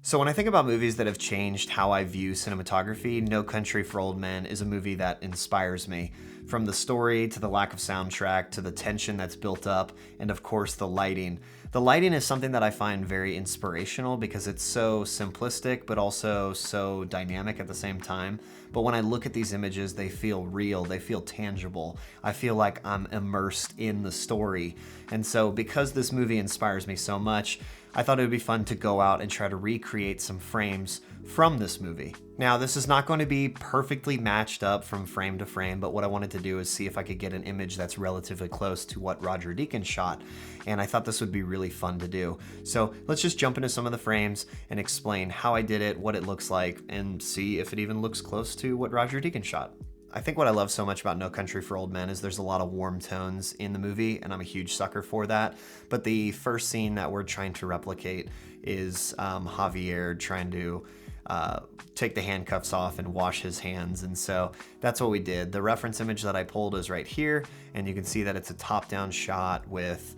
So when I think about movies that have changed how I view cinematography, No Country for Old Men is a movie that inspires me. From the story to the lack of soundtrack to the tension that's built up, and of course the lighting. The lighting is something that I find very inspirational because it's so simplistic but also so dynamic at the same time. But when I look at these images, they feel real, they feel tangible. I feel like I'm immersed in the story. And so because this movie inspires me so much, I thought it would be fun to go out and try to recreate some frames from this movie. Now, this is not going to be perfectly matched up from frame to frame, but what I wanted to do is see if I could get an image that's relatively close to what Roger Deakins shot, and I thought this would be really fun to do. So let's just jump into some of the frames and explain how I did it, what it looks like, and see if it even looks close to what Roger Deakins shot. I think what I love so much about No Country for Old Men is there's a lot of warm tones in the movie, and I'm a huge sucker for that. But the first scene that we're trying to replicate is Javier trying to take the handcuffs off and wash his hands, and so that's what we did. The reference image that I pulled is right here, and you can see that it's a top-down shot with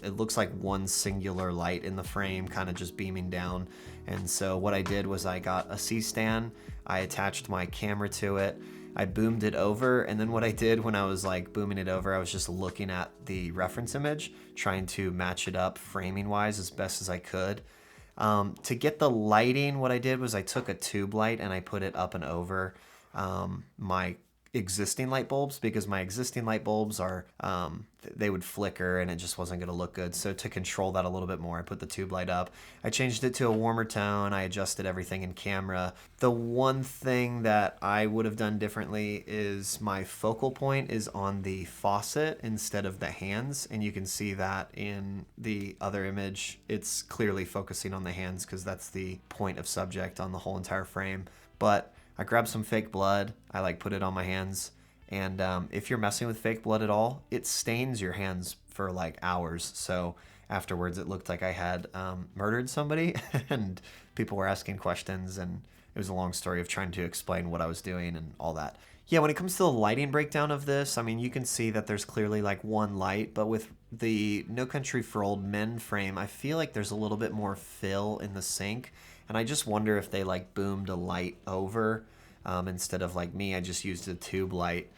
it looks like one singular light in the frame kind of just beaming down. And so what I did was I got a C-stand, I attached my camera to it, I boomed it over, and then what I did when I was like booming it over, I was just looking at the reference image, trying to match it up framing wise as best as I could. To get the lighting, what I did was I took a tube light and I put it up and over my existing light bulbs, because my existing light bulbs are they would flicker and it just wasn't going to look good. So to control that a little bit more, I put the tube light up. I changed it to a warmer tone. I adjusted everything in camera. The one thing that I would have done differently is my focal point is on the faucet instead of the hands, and you can see that in the other image. It's clearly focusing on the hands because that's the point of subject on the whole entire frame. But I grabbed some fake blood, I put it on my hands, and if you're messing with fake blood at all, it stains your hands for hours. So afterwards it looked like I had murdered somebody and people were asking questions, and it was a long story of trying to explain what I was doing and all that. Yeah, when it comes to the lighting breakdown of this, I mean, you can see that there's clearly one light, but with the No Country for Old Men frame, I feel like there's a little bit more fill in the sink. And I just wonder if they boomed a light over instead of me. I just used a tube light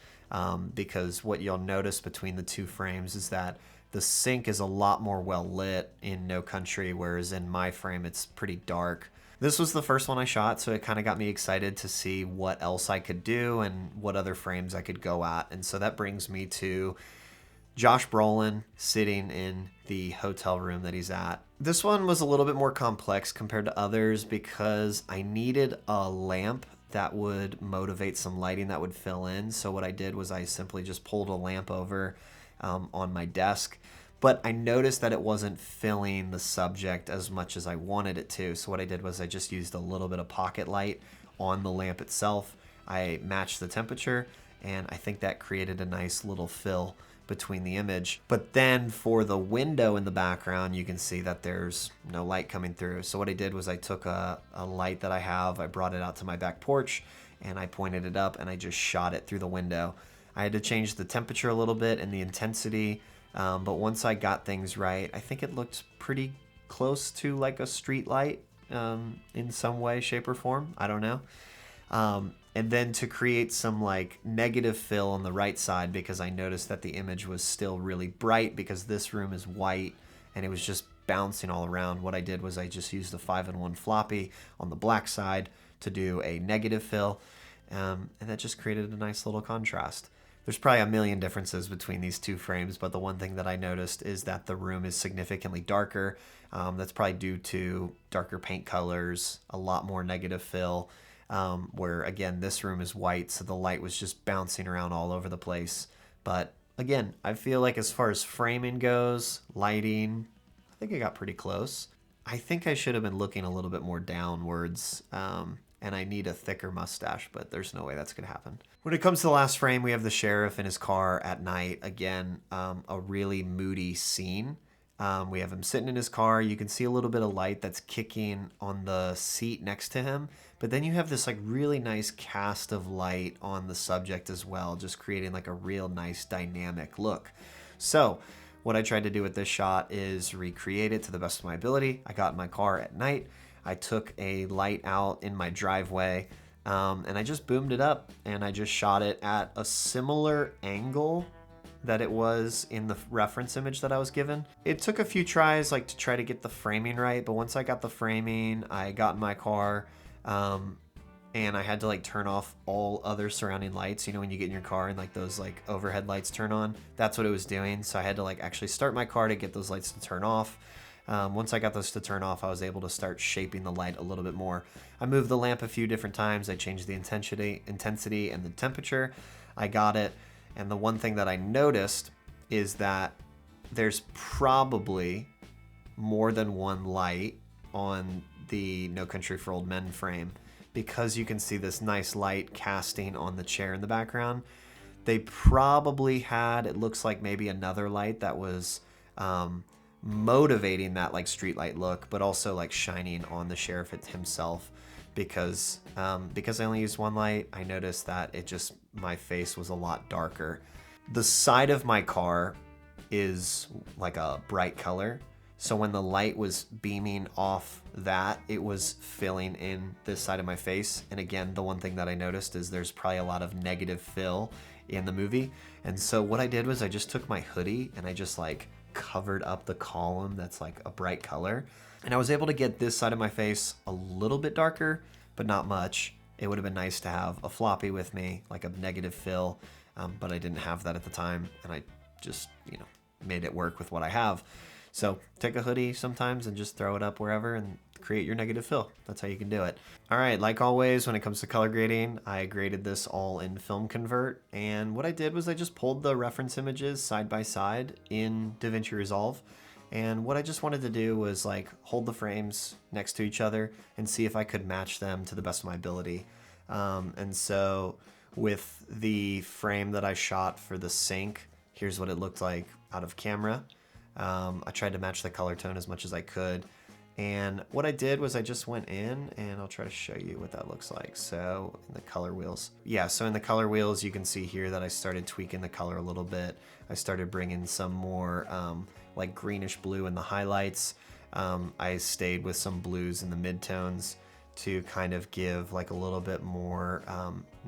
because what you'll notice between the two frames is that the sink is a lot more well lit in No Country, whereas in my frame it's pretty dark. This was the first one I shot, so it kind of got me excited to see what else I could do and what other frames I could go at. And so that brings me to Josh Brolin sitting in the hotel room that he's at. This one was a little bit more complex compared to others because I needed a lamp that would motivate some lighting that would fill in. So what I did was I simply just pulled a lamp over on my desk, but I noticed that it wasn't filling the subject as much as I wanted it to. So what I did was I just used a little bit of pocket light on the lamp itself. I matched the temperature, and I think that created a nice little fill between the image. But then for the window in the background, you can see that there's no light coming through. So what I did was I took a light that I have, I brought it out to my back porch, and I pointed it up and I just shot it through the window. I had to change the temperature a little bit and the intensity, but once I got things right, I think it looked pretty close to a street light in some way, shape, or form. I don't know. And then to create some negative fill on the right side, because I noticed that the image was still really bright because this room is white and it was just bouncing all around. What I did was I just used a 5-in-1 floppy on the black side to do a negative fill, and that just created a nice little contrast. There's probably a million differences between these two frames, but the one thing that I noticed is that the room is significantly darker. That's probably due to darker paint colors, a lot more negative fill, where again this room is white, so the light was just bouncing around all over the place. But again, I feel like as far as framing goes, lighting, I think I got pretty close. I think I should have been looking a little bit more downwards, and I need a thicker mustache, but there's no way that's gonna happen. When it comes to the last frame, we have the sheriff in his car at night. Again, a really moody scene. We have him sitting in his car. You can see a little bit of light that's kicking on the seat next to him. But then you have this really nice cast of light on the subject as well, just creating a real nice dynamic look. So What I tried to do with this shot is recreate it to the best of my ability. I got in my car at night. I took a light out in my driveway, and I just boomed it up, and I just shot it at a similar angle that it was in the reference image that I was given. It took a few tries to try to get the framing right, but once I got the framing, I got in my car, and I had to turn off all other surrounding lights. You know, when you get in your car and those overhead lights turn on, that's what it was doing. So I had to actually start my car to get those lights to turn off. Once I got those to turn off, I was able to start shaping the light a little bit more. I moved the lamp a few different times. I changed the intensity and the temperature. I got it. And the one thing that I noticed is that there's probably more than one light on the No Country for Old Men frame, because you can see this nice light casting on the chair in the background. They probably had, it looks like maybe another light that was motivating that street light look, but also shining on the sheriff himself. Because I only used one light, I noticed that my face was a lot darker. The side of my car is a bright color, so when the light was beaming off that, it was filling in this side of my face. And again, the one thing that I noticed is there's probably a lot of negative fill in the movie. And so what I did was I just took my hoodie and I just covered up the column that's a bright color. And I was able to get this side of my face a little bit darker, but not much. It would have been nice to have a floppy with me, a negative fill, but I didn't have that at the time, and I just, made it work with what I have. So take a hoodie sometimes and just throw it up wherever and create your negative fill. That's how you can do it. All right, like always, when it comes to color grading, I graded this all in Film Convert, and what I did was I just pulled the reference images side by side in DaVinci Resolve. And what I just wanted to do was hold the frames next to each other and see if I could match them to the best of my ability. And so with the frame that I shot for the sink, here's what it looked like out of camera. I tried to match the color tone as much as I could. And what I did was I just went in, and I'll try to show you what that looks like. So in the color wheels. Yeah, so in the color wheels, you can see here that I started tweaking the color a little bit. I started bringing some more greenish blue in the highlights. I stayed with some blues in the midtones to kind of give a little bit more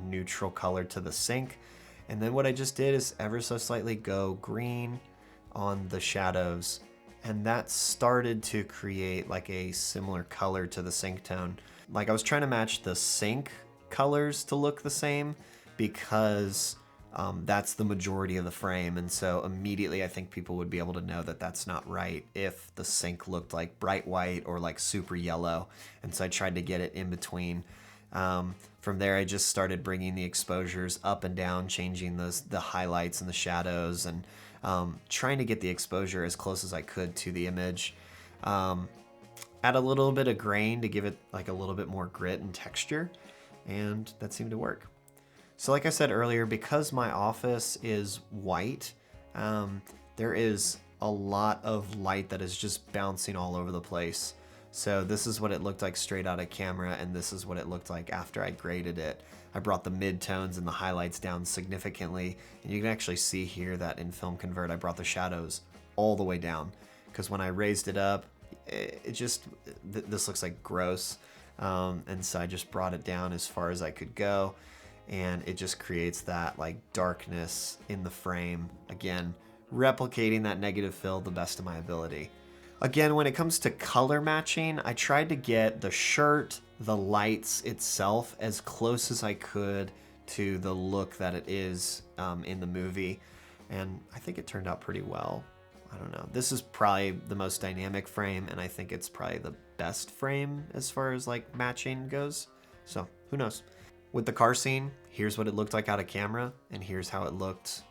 neutral color to the sink. And then what I just did is ever so slightly go green on the shadows, and that started to create a similar color to the sink tone. I was trying to match the sink colors to look the same, because that's the majority of the frame, and so immediately I think people would be able to know that that's not right if the sink looked bright white or super yellow. And so I tried to get it in between. From there, I just started bringing the exposures up and down, changing the highlights and the shadows, and trying to get the exposure as close as I could to the image. Add a little bit of grain to give it a little bit more grit and texture, and that seemed to work. So like I said earlier, because my office is white, there is a lot of light that is just bouncing all over the place. So this is what it looked like straight out of camera, and this is what it looked like after I graded it. I brought the midtones and the highlights down significantly, and you can actually see here that in Film Convert I brought the shadows all the way down, because when I raised it up, it just, this looks gross, and so I just brought it down as far as I could go, and it just creates that darkness in the frame, again replicating that negative fill the best of my ability. Again, when it comes to color matching, I tried to get the shirt, the lights itself, as close as I could to the look that it is in the movie. And I think it turned out pretty well. I don't know. This is probably the most dynamic frame, and I think it's probably the best frame as far as matching goes. So who knows? With the car scene, here's what it looked like out of camera, and here's how it looked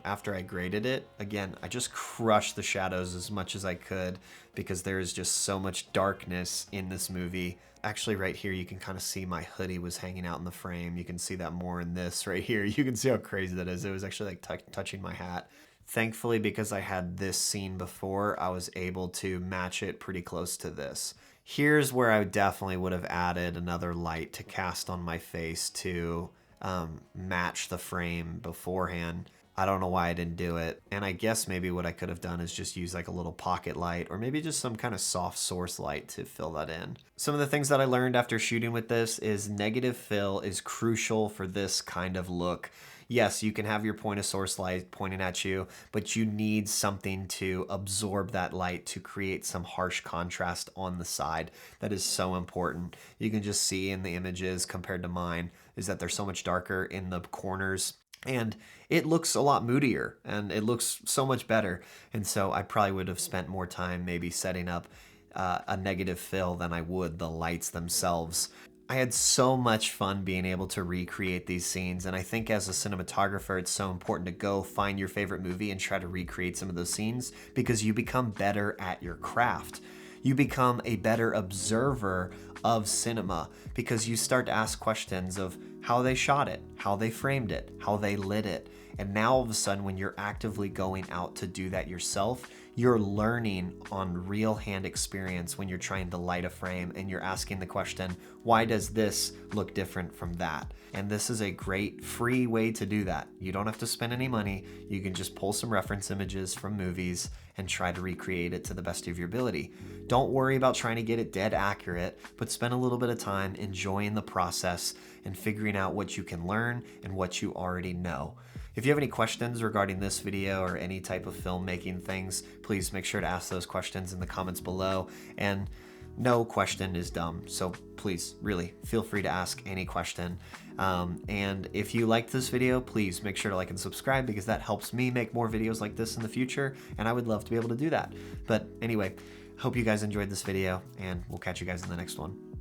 after I graded it. Again, I just crushed the shadows as much as I could, because there is just so much darkness in this movie. Actually, right here, you can kind of see my hoodie was hanging out in the frame. You can see that more in this right here. You can see how crazy that is. It was actually touching my hat. Thankfully, because I had this scene before, I was able to match it pretty close to this. Here's where I definitely would have added another light to cast on my face to match the frame beforehand. I don't know why I didn't do it. And I guess maybe what I could have done is just use like a little pocket light or maybe just some kind of soft source light to fill that in. Some of the things that I learned after shooting with this is negative fill is crucial for this kind of look. Yes, you can have your point of source light pointing at you, but you need something to absorb that light to create some harsh contrast on the side. That is so important. You can just see in the images compared to mine is that they're so much darker in the corners, and it looks a lot moodier and it looks so much better. And so I probably would have spent more time maybe setting up a negative fill than I would the lights themselves. I had so much fun being able to recreate these scenes, and I think as a cinematographer, it's so important to go find your favorite movie and try to recreate some of those scenes because you become better at your craft. You become a better observer of cinema because you start to ask questions of how they shot it, how they framed it, how they lit it. And now all of a sudden, when you're actively going out to do that yourself, you're learning on real hand experience when you're trying to light a frame and you're asking the question, why does this look different from that? And this is a great free way to do that. You don't have to spend any money. You can just pull some reference images from movies and try to recreate it to the best of your ability. Don't worry about trying to get it dead accurate, but spend a little bit of time enjoying the process and figuring out what you can learn and what you already know. If you have any questions regarding this video or any type of filmmaking things, please make sure to ask those questions in the comments below. And no question is dumb, so please, really, feel free to ask any question. And if you liked this video, please make sure to like and subscribe because that helps me make more videos like this in the future, and I would love to be able to do that. But anyway, hope you guys enjoyed this video, and we'll catch you guys in the next one.